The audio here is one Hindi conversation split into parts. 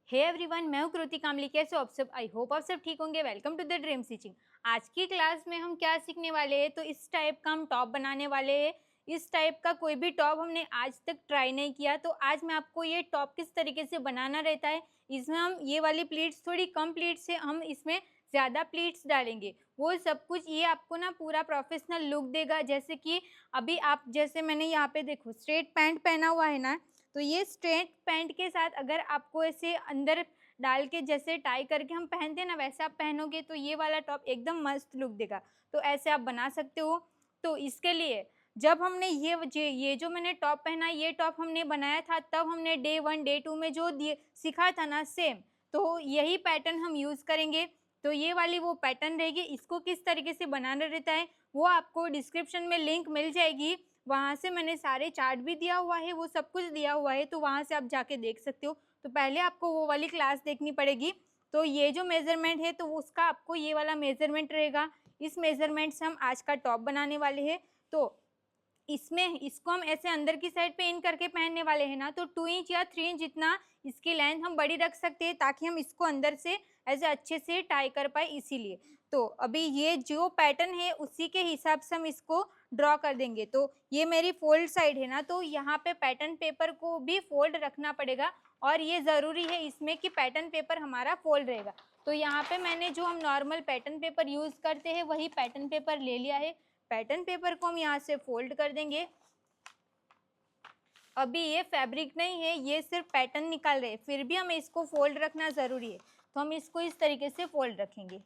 हे एवरीवन, मैं हूं कृति कामली। कैसे हो आप सब? आई होप आप सब ठीक होंगे। Welcome to the dream stitching. आज की क्लास में हम क्या सीखने वाले हैं, तो इस टाइप का हम टॉप बनाने वाले हैं। इस टाइप का कोई भी टॉप हमने आज तक ट्राई नहीं किया, तो आज मैं आपको ये टॉप किस तरीके से बनाना रहता है। इसमें हम ये वाली प्लीट्स थोड़ी कम प्लीट्स से हम इसमें ज़्यादा प्लीट्स डालेंगे। वो सब कुछ ये आपको ना पूरा प्रोफेशनल लुक देगा। जैसे कि अभी आप जैसे मैंने यहाँ पे देखो स्ट्रेट पैंट पहना हुआ है ना, तो ये स्ट्रेट पैंट के साथ अगर आपको ऐसे अंदर डाल के जैसे टाई करके हम पहनते हैं ना, वैसे आप पहनोगे तो ये वाला टॉप एकदम मस्त लुक देगा। तो ऐसे आप बना सकते हो। तो इसके लिए जब हमने ये जो मैंने टॉप पहना, ये टॉप हमने बनाया था, तब हमने डे 1 डे 2 में जो सीखा था ना सेम, तो यही पैटर्न हम यूज़ करेंगे। तो ये वाली वो पैटर्न रहेगी। इसको किस तरीके से बनाना रहता है वो आपको डिस्क्रिप्शन में लिंक मिल जाएगी। वहाँ से मैंने सारे चार्ट भी दिया हुआ है, वो सब कुछ दिया हुआ है, तो वहाँ से आप जाके देख सकते हो। तो पहले आपको वो वाली क्लास देखनी पड़ेगी। तो ये जो मेज़रमेंट है, तो उसका आपको ये वाला मेज़रमेंट रहेगा। इस मेज़रमेंट से हम आज का टॉप बनाने वाले हैं। तो इसमें इसको हम ऐसे अंदर की साइड पे इन करके पहनने वाले हैं ना, तो 2 इंच या 3 इंच जितना इसकी लेंथ हम बड़ी रख सकते हैं, ताकि हम इसको अंदर से ऐसे अच्छे से टाई कर पाए, इसीलिए। तो अभी ये जो पैटर्न है उसी के हिसाब से हम इसको ड्रॉ कर देंगे। तो ये मेरी फोल्ड साइड है ना, तो यहाँ पे पैटर्न पेपर को भी फोल्ड रखना पड़ेगा, और ये ज़रूरी है इसमें कि पैटर्न पेपर हमारा फोल्ड रहेगा। तो यहाँ पे मैंने जो हम नॉर्मल पैटर्न पेपर यूज़ करते हैं वही पैटर्न पेपर ले लिया है। पैटर्न पेपर को हम यहाँ से फोल्ड कर देंगे। अभी ये फैब्रिक नहीं है, ये सिर्फ पैटर्न निकाल रहे हैं, फिर भी हमें इसको फोल्ड रखना ज़रूरी है। तो हम इसको इस तरीके से फोल्ड रखेंगे।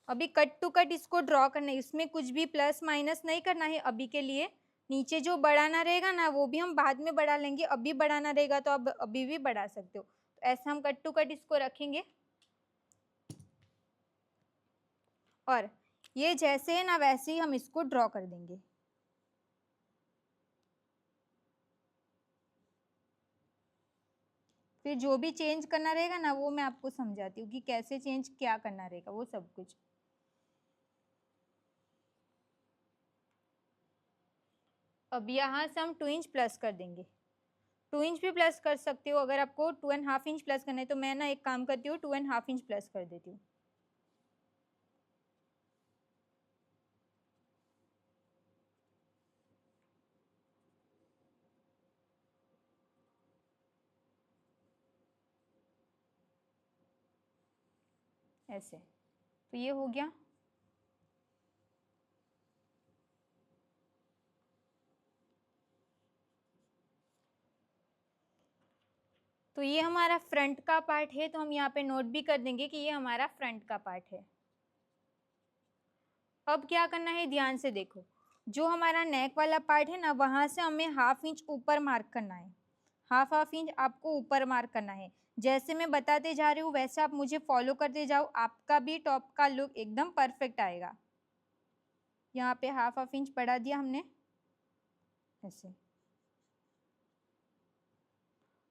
अभी कट टू कट इसको ड्रॉ करना है, इसमें कुछ भी प्लस माइनस नहीं करना है अभी के लिए। नीचे जो बढ़ाना रहेगा ना, वो भी हम बाद में बढ़ा लेंगे। अभी बढ़ाना रहेगा तो अब अभी भी बढ़ा सकते हो। तो ऐसा हम कट टू कट इसको रखेंगे। और ये जैसे है ना, वैसे ही हम इसको ड्रॉ कर देंगे। फिर जो भी चेंज करना रहेगा ना, वो मैं आपको समझाती हूँ कि कैसे चेंज क्या करना रहेगा, वो सब कुछ। अब यहाँ से हम 2 इंच प्लस कर देंगे। 2 इंच भी प्लस कर सकते हो। अगर आपको 2.5 इंच प्लस करना है, तो मैं ना एक काम करती हूँ, 2.5 इंच प्लस कर देती हूँ। ऐसे तो ये हो गया। तो ये हमारा फ्रंट का पार्ट है, तो हम यहाँ पे नोट भी कर देंगे कि ये हमारा फ्रंट का पार्ट है। अब क्या करना है, ध्यान से देखो। जो हमारा नेक वाला पार्ट है ना, वहाँ से हमें 1/2 इंच ऊपर मार्क करना है। हाफ इंच आपको ऊपर मार्क करना है। जैसे मैं बताते जा रही हूँ वैसे आप मुझे फॉलो करते जाओ, आपका भी टॉप का लुक एकदम परफेक्ट आएगा। यहाँ पे हाफ इंच बढ़ा दिया हमने, ऐसे।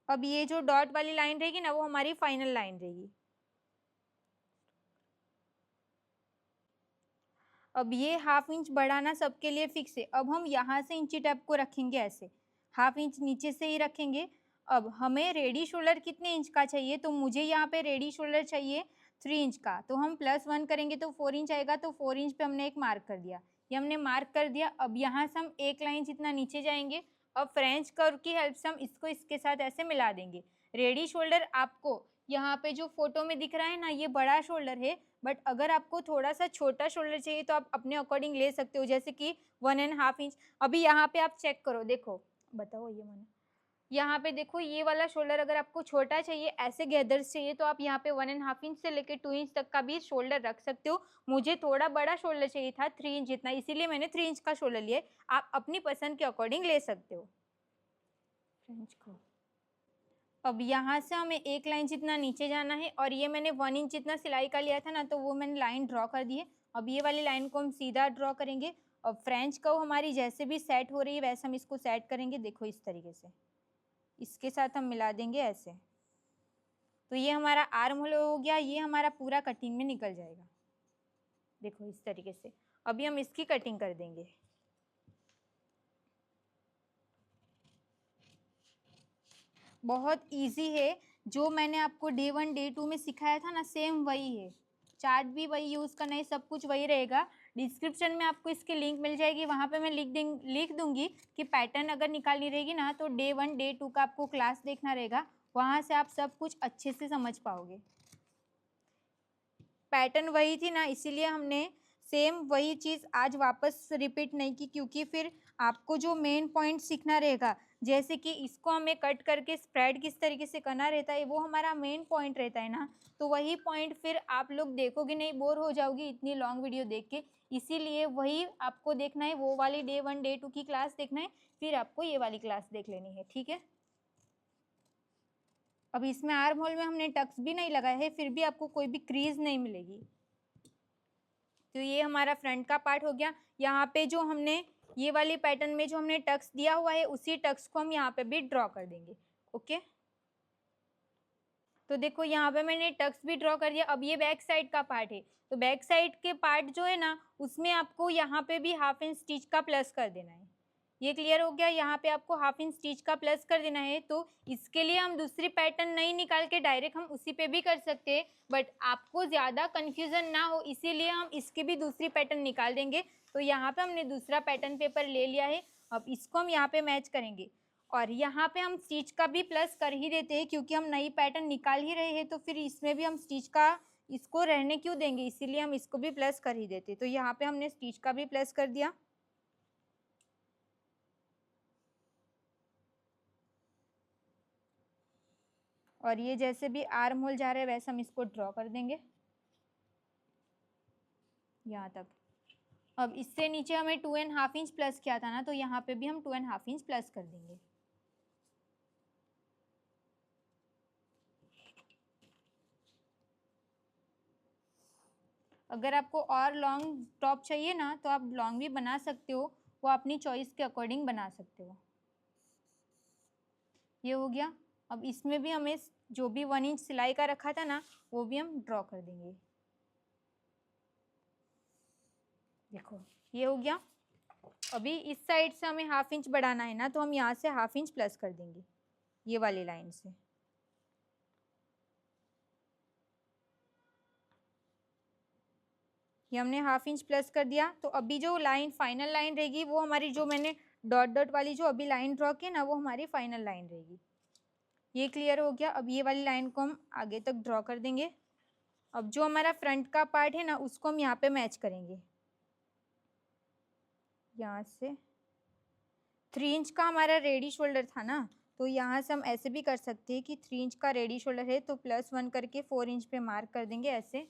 अब ये जो डॉट वाली लाइन रहेगी ना, वो हमारी फाइनल लाइन रहेगी। अब ये 1/2 इंच बढ़ाना सबके लिए फिक्स है। अब हम यहाँ से इंची टेप को रखेंगे ऐसे, 1/2 इंच नीचे से ही रखेंगे। अब हमें रेडी शोल्डर कितने इंच का चाहिए, तो मुझे यहाँ पे रेडी शोल्डर चाहिए 3 इंच का। तो हम +1 करेंगे तो 4 इंच आएगा। तो 4 इंच पे हमने एक मार्क कर दिया, ये हमने मार्क कर दिया। अब यहाँ से हम एक लाइन जितना नीचे जाएंगे। अब फ्रेंच कर्व की हेल्प से हम इसको इसके साथ ऐसे मिला देंगे। रेडी शोल्डर आपको यहाँ पे जो फोटो में दिख रहा है ना, ये बड़ा शोल्डर है, बट अगर आपको थोड़ा सा छोटा शोल्डर चाहिए तो आप अपने अकॉर्डिंग ले सकते हो, जैसे कि 1.5 इंच। अभी यहाँ पे आप चेक करो, देखो, बताओ ये मैंने यहाँ पे देखो, ये वाला शोल्डर अगर आपको छोटा चाहिए, ऐसे गैदर्स चाहिए, तो आप यहाँ पे 1.5 इंच से लेके 2 इंच तक का भी शोल्डर रख सकते हो। मुझे थोड़ा बड़ा शोल्डर चाहिए था, 3 इंच जितना, इसीलिए मैंने 3 इंच का शोल्डर लिया। आप अपनी पसंद के अकॉर्डिंग ले सकते हो। फ्रेंच को अब यहाँ से हमें एक लाइन जितना नीचे जाना है, और ये मैंने 1 इंच जितना सिलाई का लिया था ना, तो वो मैंने लाइन ड्रॉ कर दी है। अब ये वाली लाइन को हम सीधा ड्रॉ करेंगे। अब फ्रेंच कर्व हमारी जैसे भी सेट हो रही है वैसे हम इसको सेट करेंगे। देखो इस तरीके से इसके साथ हम मिला देंगे ऐसे। तो ये हमारा आर्म होल हो गया, ये हमारा पूरा कटिंग में निकल जाएगा। देखो इस तरीके से। अभी हम इसकी कटिंग कर देंगे। बहुत इजी है। जो मैंने आपको डे 1 डे 2 में सिखाया था ना, सेम वही है। चार्ट भी वही यूज़ करना है, सब कुछ वही रहेगा। डिस्क्रिप्शन में आपको इसकी लिंक मिल जाएगी, वहाँ पे मैं लिख दूंगी कि पैटर्न अगर निकालनी रहेगी ना तो डे 1 डे 2 का आपको क्लास देखना रहेगा, वहाँ से आप सब कुछ अच्छे से समझ पाओगे। पैटर्न वही थी ना, इसीलिए हमने सेम वही चीज़ आज वापस रिपीट नहीं की, क्योंकि फिर आपको जो मेन पॉइंट सीखना रहेगा, जैसे कि इसको हमें कट करके स्प्रेड किस तरीके से करना रहता है, वो हमारा मेन पॉइंट रहता है ना। तो वही पॉइंट फिर आप लोग देखोगे नहीं, बोर हो जाओगी इतनी लॉन्ग वीडियो देख के। इसीलिए वही आपको देखना है, वो वाली डे 1 डे 2 की क्लास देखना है, फिर आपको ये वाली क्लास देख लेनी है, ठीक है। अब इसमें आर्म होल में हमने टक्स भी नहीं लगाया है, फिर भी आपको कोई भी क्रीज नहीं मिलेगी। तो ये हमारा फ्रंट का पार्ट हो गया। यहाँ पे जो हमने ये वाली पैटर्न में जो हमने टक्स दिया हुआ है, उसी टक्स को हम यहाँ पे भी ड्रॉ कर देंगे। ओके, तो देखो यहाँ पे मैंने टक्स भी ड्रॉ कर दिया। अब ये बैक साइड का पार्ट है, तो बैक साइड के पार्ट जो है ना, उसमें आपको यहाँ पे भी हाफ इंच स्टिच का प्लस कर देना है। ये क्लियर हो गया, यहाँ पे आपको हाफ इंच स्टिच का प्लस कर देना है। तो इसके लिए हम दूसरी पैटर्न नहीं निकाल के डायरेक्ट हम उसी पे भी कर सकते हैं, बट आपको ज़्यादा कन्फ्यूज़न ना हो इसीलिए हम इसकी भी दूसरी पैटर्न निकाल देंगे। तो यहाँ पे हमने दूसरा पैटर्न पेपर ले लिया है, अब इसको हम यहाँ पे मैच करेंगे, और यहाँ पे हम स्टिच का भी प्लस कर ही देते हैं, क्योंकि हम नई पैटर्न निकाल ही रहे हैं, तो फिर इसमें भी हम स्टिच का इसको रहने क्यों देंगे, इसीलिए हम इसको भी प्लस कर ही देते। तो यहाँ पे हमने स्टिच का भी प्लस कर दिया। और ये जैसे भी आर्म होल जा रहा है वैसे हम इसको ड्रॉ कर देंगे यहाँ तक। अब इससे नीचे हमें 2.5 इंच प्लस किया था ना, तो यहाँ पे भी हम 2.5 इंच प्लस कर देंगे। अगर आपको और लॉन्ग टॉप चाहिए ना तो आप लॉन्ग भी बना सकते हो, वो अपनी चॉइस के अकॉर्डिंग बना सकते हो। ये हो गया। अब इसमें भी हमें जो भी 1 इंच सिलाई का रखा था ना, वो भी हम ड्रॉ कर देंगे। देखो ये हो गया। अभी इस साइड से हमें हाफ इंच बढ़ाना है ना, तो हम यहाँ से हाफ इंच प्लस कर देंगे ये वाली लाइन से। ये हमने हाफ इंच प्लस कर दिया। तो अभी जो लाइन फाइनल लाइन रहेगी वो हमारी, जो मैंने डॉट डॉट वाली जो अभी लाइन ड्रॉ की ना, वो हमारी फाइनल लाइन रहेगी। ये क्लियर हो गया। अब ये वाली लाइन को हम आगे तक ड्रॉ कर देंगे। अब जो हमारा फ्रंट का पार्ट है ना, उसको हम यहाँ पे मैच करेंगे। यहाँ से 3 इंच का हमारा रेडी शोल्डर था ना, तो यहाँ से हम ऐसे भी कर सकते हैं कि 3 इंच का रेडी शोल्डर है तो +1 करके 4 इंच पे मार्क कर देंगे ऐसे,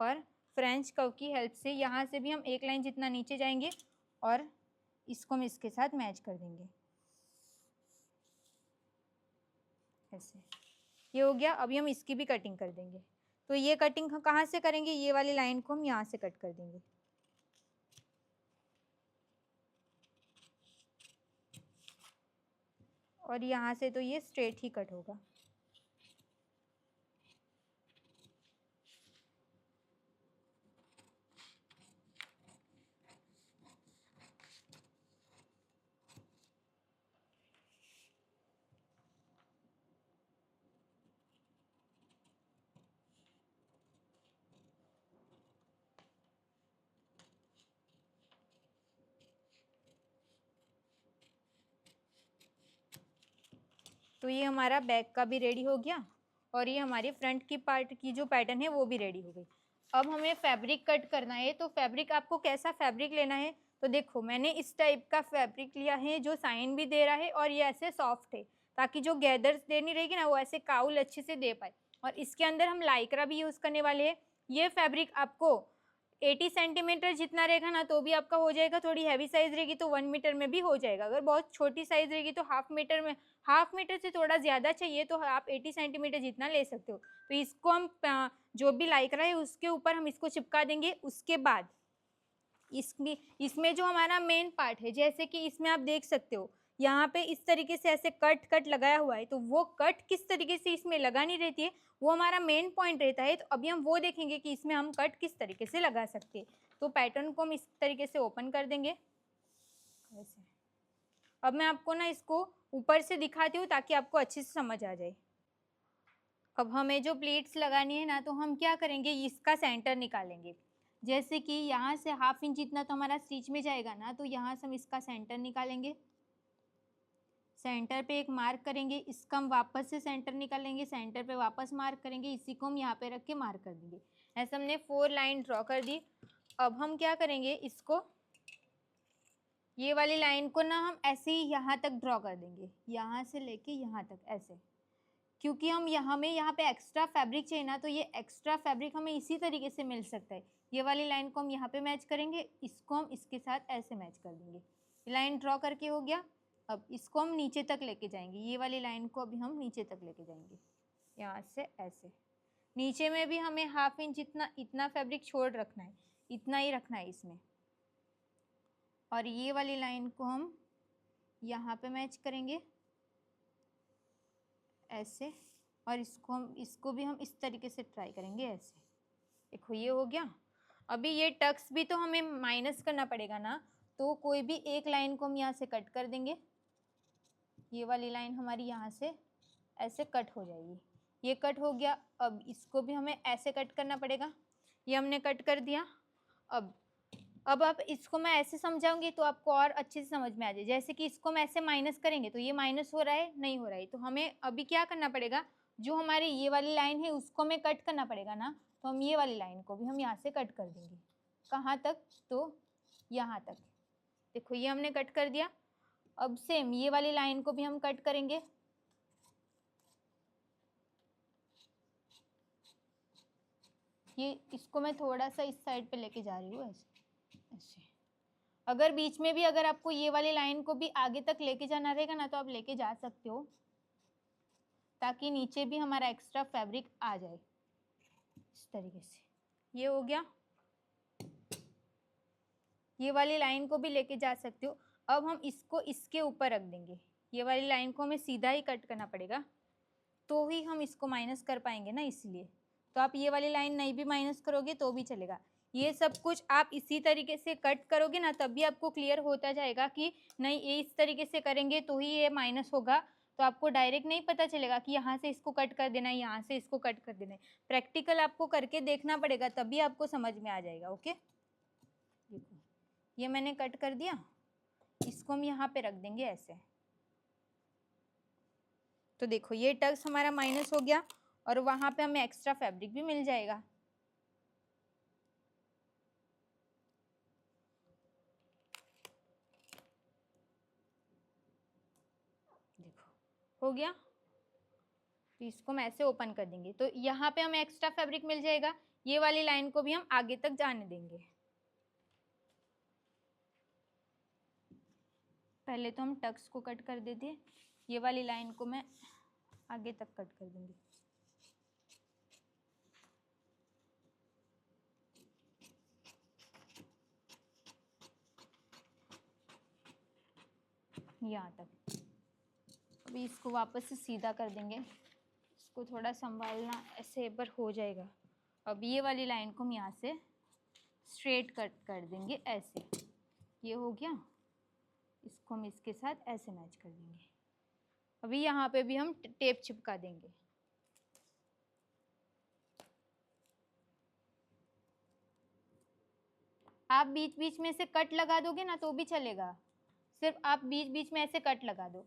और फ्रेंच कर्व की हेल्प से यहाँ से भी हम एक लाइन जितना नीचे जाएंगे और इसको हम इसके साथ मैच कर देंगे ऐसे। ये हो गया। अभी हम इसकी भी कटिंग कर देंगे। तो ये कटिंग कहाँ से करेंगे, ये वाली लाइन को हम यहाँ से कट कर देंगे। और यहाँ से तो ये स्ट्रेट ही कट होगा। तो ये हमारा बैक का भी रेडी हो गया, और ये हमारी फ्रंट की पार्ट की जो पैटर्न है वो भी रेडी हो गई। अब हमें फैब्रिक कट करना है। तो फैब्रिक आपको कैसा फैब्रिक लेना है, तो देखो मैंने इस टाइप का फैब्रिक लिया है जो साइन भी दे रहा है और ये ऐसे सॉफ्ट है, ताकि जो गैदर्स देनी रहेगी ना, वो ऐसे काउल अच्छे से दे पाए। और इसके अंदर हम लाइक्रा भी यूज़ करने वाले हैं। ये फैब्रिक आपको 80 सेंटीमीटर जितना रहेगा ना तो भी आपका हो जाएगा। थोड़ी हैवी साइज रहेगी तो 1 मीटर में भी हो जाएगा। अगर बहुत छोटी साइज रहेगी तो हाफ मीटर से थोड़ा ज़्यादा चाहिए तो आप 80 सेंटीमीटर जितना ले सकते हो। तो इसको हम जो भी लाइक्रा है उसके ऊपर हम इसको चिपका देंगे। उसके बाद इसमें जो हमारा मेन पार्ट है, जैसे कि इसमें आप देख सकते हो यहाँ पे इस तरीके से ऐसे कट लगाया हुआ है, तो वो कट किस तरीके से इसमें लगानी रहती है वो हमारा मेन पॉइंट रहता है। तो अभी हम वो देखेंगे कि इसमें हम कट किस तरीके से लगा सकते हैं। तो पैटर्न को हम इस तरीके से ओपन कर देंगे ऐसे, अब मैं आपको ना इसको ऊपर से दिखाती हूँ ताकि आपको अच्छे से समझ आ जाए। अब हमें जो प्लेट्स लगानी है ना, तो हम क्या करेंगे, इसका सेंटर निकालेंगे। जैसे कि यहाँ से 1/2 इंच जितना तो हमारा स्टिच में जाएगा ना, तो यहाँ से हम इसका सेंटर निकालेंगे। सेंटर पे एक मार्क करेंगे, इसका हम वापस से सेंटर निकालेंगे, सेंटर पे वापस मार्क करेंगे, इसी को हम यहाँ पे रख के मार्क कर देंगे। ऐसे हमने 4 लाइन ड्रॉ कर दी। अब हम क्या करेंगे, इसको ये वाली लाइन को ना हम ऐसे ही यहाँ तक ड्रॉ कर देंगे, यहाँ से लेके यहाँ तक ऐसे। क्योंकि हम यहाँ पे एक्स्ट्रा फैब्रिक चाहिए ना, तो ये एक्स्ट्रा फैब्रिक हमें इसी तरीके से मिल सकता है। ये वाली लाइन को हम यहाँ पे मैच करेंगे, इसको हम इसके साथ ऐसे मैच कर देंगे। लाइन ड्रॉ करके हो गया। अब इसको हम नीचे तक लेके जाएंगे, ये वाली लाइन को अभी हम नीचे तक लेके जाएंगे, यहाँ से ऐसे। नीचे में भी हमें 1/2 इंच इतना फैब्रिक छोड़ रखना है, इतना ही रखना है इसमें। और ये वाली लाइन को हम यहाँ पे मैच करेंगे ऐसे, और इसको भी हम इस तरीके से ट्राई करेंगे ऐसे। देखो ये हो गया। अभी ये टक्स भी तो हमें माइनस करना पड़ेगा ना, तो कोई भी एक लाइन को हम यहाँ से कट कर देंगे। ये वाली लाइन हमारी यहाँ से ऐसे कट हो जाएगी, ये कट हो गया। अब इसको भी हमें ऐसे कट करना पड़ेगा, ये हमने कट कर दिया। अब आप इसको मैं ऐसे समझाऊंगी तो आपको और अच्छे से समझ में आ जाए। जैसे कि इसको हम ऐसे माइनस करेंगे तो ये माइनस हो रहा है, नहीं हो रहा है, तो हमें अभी क्या करना पड़ेगा, जो हमारी ये वाली लाइन है उसको हमें कट करना पड़ेगा ना। तो हम ये वाली लाइन को भी हम यहाँ से कट कर देंगे। कहाँ तक, तो यहाँ तक। देखो ये हमने कट कर दिया। अब सेम ये वाली लाइन को भी हम कट करेंगे। ये इसको मैं थोड़ा सा इस साइड पे लेके जा रही हूँ ऐसे। अगर बीच में भी अगर आपको ये वाली लाइन को भी आगे तक लेके जाना रहेगा ना, तो आप लेके जा सकते हो, ताकि नीचे भी हमारा एक्स्ट्रा फैब्रिक आ जाए इस तरीके से। ये हो गया। ये वाली लाइन को भी लेके जा सकते हो। अब हम इसको इसके ऊपर रख देंगे। ये वाली लाइन को हमें सीधा ही कट करना पड़ेगा, तो ही हम इसको माइनस कर पाएंगे ना, इसलिए। तो आप ये वाली लाइन नहीं भी माइनस करोगे तो भी चलेगा। ये सब कुछ आप इसी तरीके से कट करोगे ना, तभी आपको क्लियर होता जाएगा कि नहीं, ये इस तरीके से करेंगे तो ही ये माइनस होगा। तो आपको डायरेक्ट नहीं पता चलेगा कि यहाँ से इसको कट कर देना है, यहाँ से इसको कट कर देना है। प्रैक्टिकल आपको करके देखना पड़ेगा, तभी आपको समझ में आ जाएगा। ओके, देखो ये मैंने कट कर दिया, इसको हम यहाँ पे रख देंगे ऐसे। तो देखो ये टक्स हमारा माइनस हो गया, और वहाँ पे हमें एक्स्ट्रा फैब्रिक भी मिल जाएगा। देखो हो गया। तो इसको हम ऐसे ओपन कर देंगे, तो यहाँ पे हमें एक्स्ट्रा फैब्रिक मिल जाएगा। ये वाली लाइन को भी हम आगे तक जाने देंगे। पहले तो हम टक्स को कट कर देते हैं, ये वाली लाइन को मैं आगे तक कट कर दूंगी। यहाँ तक। अभी इसको वापस से सीधा कर देंगे, इसको थोड़ा संभालना, ऐसे एक बार हो जाएगा। अब ये वाली लाइन को हम यहाँ से स्ट्रेट कट कर देंगे ऐसे। ये हो गया। इसको हम इसके साथ ऐसे मैच कर देंगे। अभी यहाँ पे भी हम टेप चिपका देंगे। आप बीच बीच में से कट लगा दोगे ना तो भी चलेगा, सिर्फ आप बीच बीच में ऐसे कट लगा दो।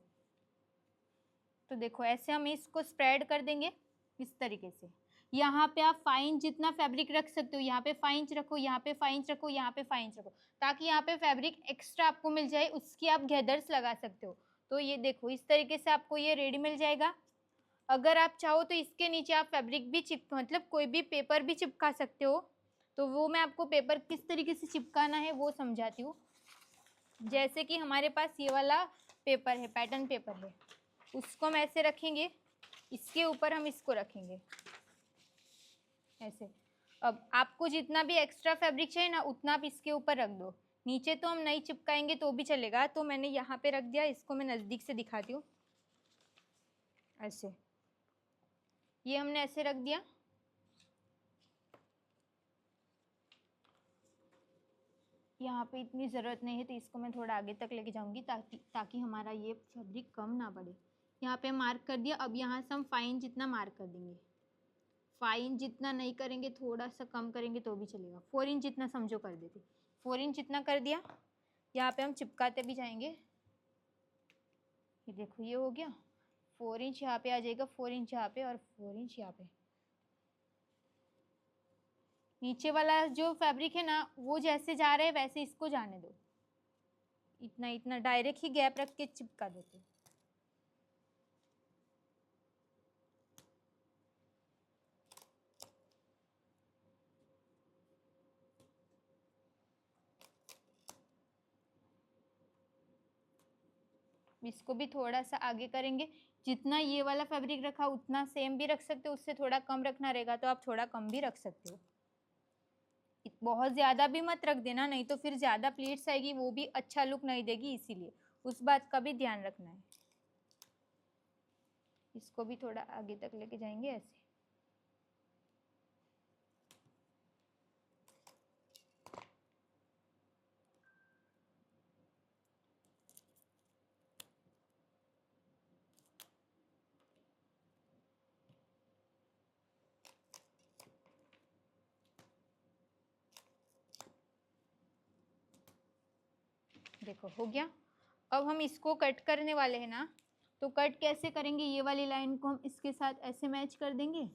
तो देखो ऐसे हम इसको स्प्रेड कर देंगे इस तरीके से। यहाँ पे आप 5 इंच जितना फैब्रिक रख सकते हो, यहाँ पे 5 इंच रखो, यहाँ पे 5 इंच रखो, यहाँ पे 5 इंच रखो, ताकि यहाँ पे फैब्रिक एक्स्ट्रा आपको मिल जाए, उसकी आप गैदर्स लगा सकते हो। तो ये देखो इस तरीके से आपको ये रेडी मिल जाएगा। अगर आप चाहो तो इसके नीचे आप फैब्रिक भी मतलब कोई भी पेपर भी चिपका सकते हो। तो वो मैं आपको पेपर किस तरीके से चिपकाना है वो समझाती हूँ। जैसे कि हमारे पास ये वाला पेपर है, पैटर्न पेपर है, उसको हम ऐसे रखेंगे, इसके ऊपर हम इसको रखेंगे ऐसे। अब आपको जितना भी एक्स्ट्रा फैब्रिक चाहिए ना, उतना आप इसके ऊपर रख दो। नीचे तो हम नहीं चिपकाएंगे तो भी चलेगा, तो मैंने यहाँ पे रख दिया। इसको मैं नज़दीक से दिखाती हूँ ऐसे। ये हमने ऐसे रख दिया। यहाँ पे इतनी ज़रूरत नहीं है, तो इसको मैं थोड़ा आगे तक लेके जाऊँगी ताकि हमारा ये फैब्रिक कम ना पड़े। यहाँ पे मार्क कर दिया। अब यहाँ से हम फाइन जितना मार्क कर देंगे। फाइन जितना नहीं करेंगे, थोड़ा सा कम करेंगे तो भी चलेगा। 4 इंच जितना समझो कर देते। 4 इंच जितना कर दिया। यहाँ पे हम चिपकाते भी जाएंगे। ये देखो, ये हो गया। 4 इंच यहाँ पे आ जाएगा, 4 इंच यहाँ पे और 4 इंच यहाँ पे। नीचे वाला जो फैब्रिक है ना, वो जैसे जा रहे हैं वैसे इसको जाने दो। इतना इतना डायरेक्ट ही गैप रख के चिपका देते। इसको भी थोड़ा सा आगे करेंगे। जितना ये वाला फैब्रिक रखा उतना सेम भी रख सकते हो, उससे थोड़ा कम रखना रहेगा तो आप थोड़ा कम भी रख सकते हो। बहुत ज़्यादा भी मत रख देना, नहीं तो फिर ज़्यादा प्लीट्स आएगी, वो भी अच्छा लुक नहीं देगी, इसीलिए उस बात का भी ध्यान रखना है। इसको भी थोड़ा आगे तक लेके जाएंगे ऐसे। देखो हो गया। अब हम इसको कट करने वाले हैं ना, तो कट कैसे करेंगे? ये वाली लाइन को हम इसके साथ ऐसे मैच कर देंगे,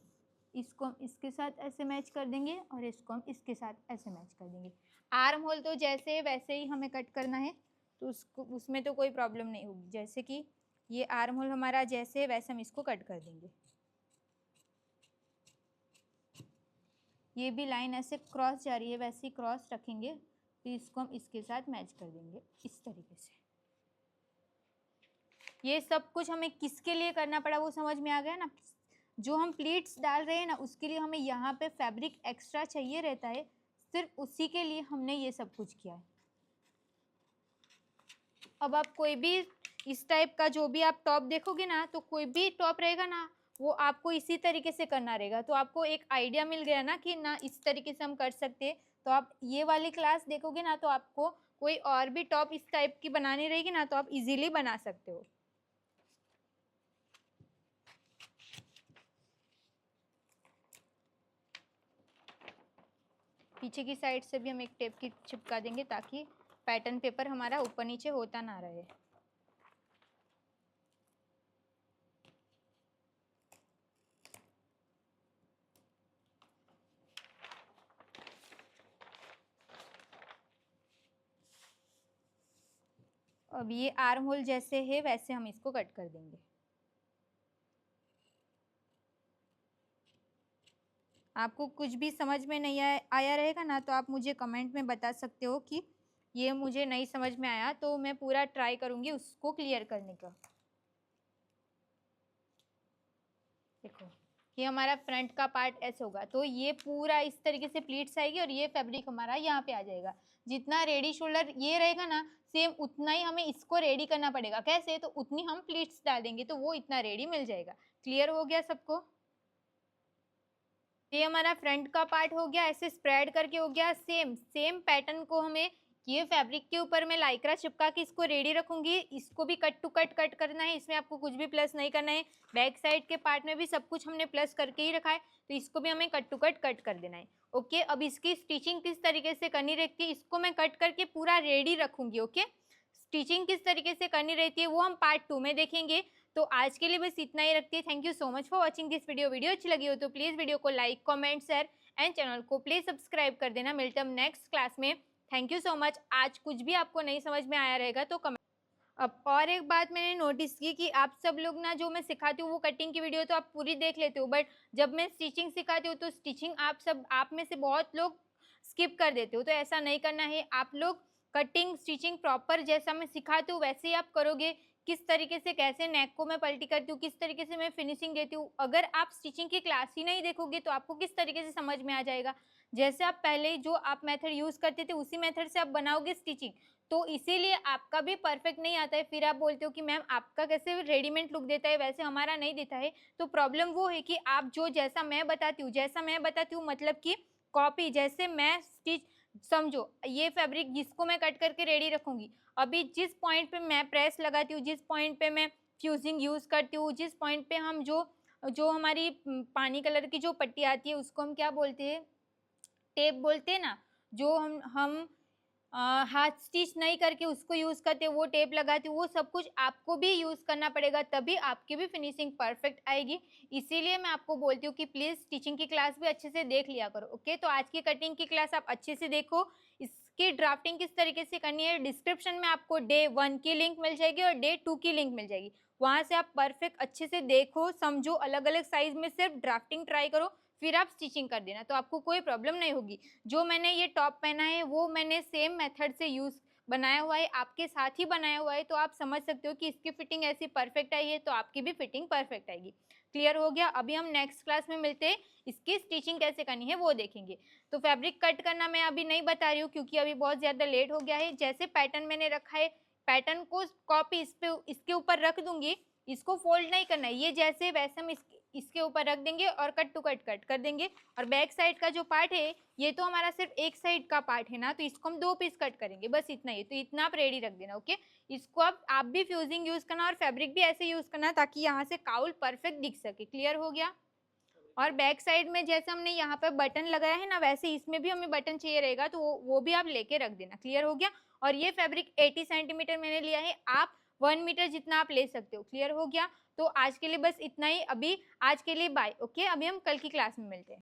इसको हम इसके साथ ऐसे मैच कर देंगे और इसको हम इसके साथ ऐसे मैच कर देंगे। आर्म होल तो जैसे वैसे ही हमें कट करना है, तो उसमें तो कोई प्रॉब्लम नहीं होगी। जैसे कि ये आर्म होल हमारा जैसे है वैसे हम इसको कट कर देंगे। ये भी लाइन ऐसे क्रॉस जा रही है, वैसे ही क्रॉस रखेंगे, फिर इसको हम इसके साथ मैच कर देंगे इस तरीके से। ये सब कुछ हमें किसके लिए करना पड़ा वो समझ में आ गया ना? जो हम प्लीट्स डाल रहे हैं ना, उसके लिए हमें यहाँ पे फैब्रिक एक्स्ट्रा चाहिए रहता है, सिर्फ उसी के लिए हमने ये सब कुछ किया है। अब आप कोई भी इस टाइप का जो भी आप टॉप देखोगे ना, तो कोई भी टॉप रहेगा ना, वो आपको इसी तरीके से करना रहेगा। तो आपको एक आइडिया मिल गया ना कि ना इस तरीके से हम कर सकते हैं। तो आप ये वाली क्लास देखोगे ना, तो आपको कोई और भी टॉप इस टाइप की बनानी रहेगी ना, तो आप इजीली बना सकते हो। पीछे की साइड से भी हम एक टेप की चिपका देंगे ताकि पैटर्न पेपर हमारा ऊपर नीचे होता ना रहे। अब ये आर्म होल जैसे है वैसे हम इसको कट कर देंगे। आपको कुछ भी समझ में नहीं आया रहेगा ना, तो आप मुझे कमेंट में बता सकते हो कि ये मुझे नहीं समझ में आया, तो मैं पूरा ट्राई करूँगी उसको क्लियर करने का। देखो, ये हमारा फ्रंट का पार्ट ऐसे होगा, तो ये पूरा इस तरीके से प्लीट्स आएगी और ये फैब्रिक हमारा यहाँ पे आ जाएगा। जितना रेडी शोल्डर ये रहेगा ना, सेम उतना ही हमें इसको रेडी करना पड़ेगा। कैसे? तो उतनी हम प्लीट्स डाल देंगे तो वो इतना रेडी मिल जाएगा। क्लियर हो गया सबको? ये हमारा फ्रंट का पार्ट हो गया, ऐसे स्प्रेड करके हो गया। सेम पैटर्न को हमें ये फैब्रिक के ऊपर मैं लाइक्रा चिपका के इसको रेडी रखूंगी। इसको भी कट टू कट करना है, इसमें आपको कुछ भी प्लस नहीं करना है। बैक साइड के पार्ट में भी सब कुछ हमने प्लस करके ही रखा है, तो इसको भी हमें कट टू कट कर देना है। ओके, अब इसकी स्टिचिंग किस तरीके से करनी रहती है, इसको मैं कट करके पूरा रेडी रखूंगी। ओके, स्टिचिंग किस तरीके से करनी रहती है वो हम पार्ट 2 में देखेंगे। तो आज के लिए बस इतना ही रखते हैं। Thank you so much for watching this video अच्छी लगी हो तो प्लीज़ वीडियो को like, comment, share and channel को प्लीज़ सब्सक्राइब कर देना। मिलते हैं हम नेक्स्ट क्लास में। Thank you so much. आज कुछ भी आपको नहीं समझ में आया रहेगा तो कमेंट। अब और एक बात मैंने नोटिस की कि आप सब लोग ना, जो मैं सिखाती हूँ वो कटिंग की वीडियो तो आप पूरी देख लेते हो, बट जब मैं स्टिचिंग सिखाती हूँ तो स्टिचिंग आप में से बहुत लोग स्किप कर देते हो। तो ऐसा नहीं करना है। आप लोग कटिंग स्टिचिंग प्रॉपर जैसा मैं सिखाती हूँ वैसे ही आप करोगे। किस तरीके से कैसे नेक को मैं पलटी करती हूँ, किस तरीके से मैं फिनिशिंग देती हूँ, अगर आप स्टिचिंग की क्लास ही नहीं देखोगे तो आपको किस तरीके से समझ में आ जाएगा। जैसे आप पहले जो आप मेथड यूज़ करते थे उसी मेथड से आप बनाओगे स्टिचिंग, तो इसीलिए आपका भी परफेक्ट नहीं आता है। फिर आप बोलते हो कि मैम आपका कैसे रेडीमेड लुक देता है, वैसे हमारा नहीं देता है। तो प्रॉब्लम वो है कि आप जैसा मैं बताती हूँ मतलब कि कॉपी, जैसे मैं समझो ये फैब्रिक जिसको मैं कट करके रेडी रखूंगी, अभी जिस पॉइंट पे मैं प्रेस लगाती हूँ, जिस पॉइंट पे मैं फ्यूजिंग यूज करती हूँ, जिस पॉइंट पे हम जो जो हमारी पानी कलर की जो पट्टी आती है उसको हम क्या बोलते हैं, टेप बोलते हैं ना, जो हम हाथ स्टिच नहीं करके उसको यूज करते, वो टेप लगाते, वो सब कुछ आपको भी यूज करना पड़ेगा, तभी आपकी भी फिनिशिंग परफेक्ट आएगी। इसीलिए मैं आपको बोलती हूँ कि प्लीज स्टिचिंग की क्लास भी अच्छे से देख लिया करो। ओके, तो आज की कटिंग की क्लास आप अच्छे से देखो। इसकी ड्राफ्टिंग किस तरीके से करनी है, डिस्क्रिप्शन में आपको डे 1 की लिंक मिल जाएगी और डे 2 की लिंक मिल जाएगी। वहां से आप परफेक्ट अच्छे से देखो, समझो, अलग अलग साइज में सिर्फ ड्राफ्टिंग ट्राई करो, फिर आप स्टिचिंग कर देना, तो आपको कोई प्रॉब्लम नहीं होगी। जो मैंने ये टॉप पहना है वो मैंने सेम मेथड से यूज बनाया हुआ है, आपके साथ ही बनाया हुआ है, तो आप समझ सकते हो कि इसकी फिटिंग ऐसी परफेक्ट आई है तो आपकी भी फिटिंग परफेक्ट आएगी। क्लियर हो गया? अभी हम नेक्स्ट क्लास में मिलते हैं, इसकी स्टिचिंग कैसे करनी है वो देखेंगे। तो फैब्रिक कट करना मैं अभी नहीं बता रही हूँ क्योंकि अभी बहुत ज्यादा लेट हो गया है। जैसे पैटर्न मैंने रखा है, पैटर्न को कॉपी इसके ऊपर रख दूंगी, इसको फोल्ड नहीं करना है, ये जैसे वैसे हम इसके ऊपर रख देंगे और कट टू कट कट कर देंगे। और बैक साइड का जो पार्ट है ये तो हमारा सिर्फ एक साइड का पार्ट है ना, तो इसको हम 2 पीस कट करेंगे, बस इतना ही। तो इतना आप रेडी रख देना। ओके, इसको अब आप भी फ्यूजिंग यूज करना और फैब्रिक भी ऐसे यूज करना ताकि यहाँ से काउल परफेक्ट दिख सके। क्लियर हो गया? और बैक साइड में जैसे हमने यहाँ पे बटन लगाया है ना, वैसे इसमें भी हमें बटन चाहिए रहेगा, तो वो भी आप लेके रख देना। क्लियर हो गया? और ये फैब्रिक 80 सेंटीमीटर मैंने लिया है, आप 1 मीटर जितना आप ले सकते हो। क्लियर हो गया? तो आज के लिए बस इतना ही, अभी आज के लिए बाय। ओके, अभी हम कल की क्लास में मिलते हैं।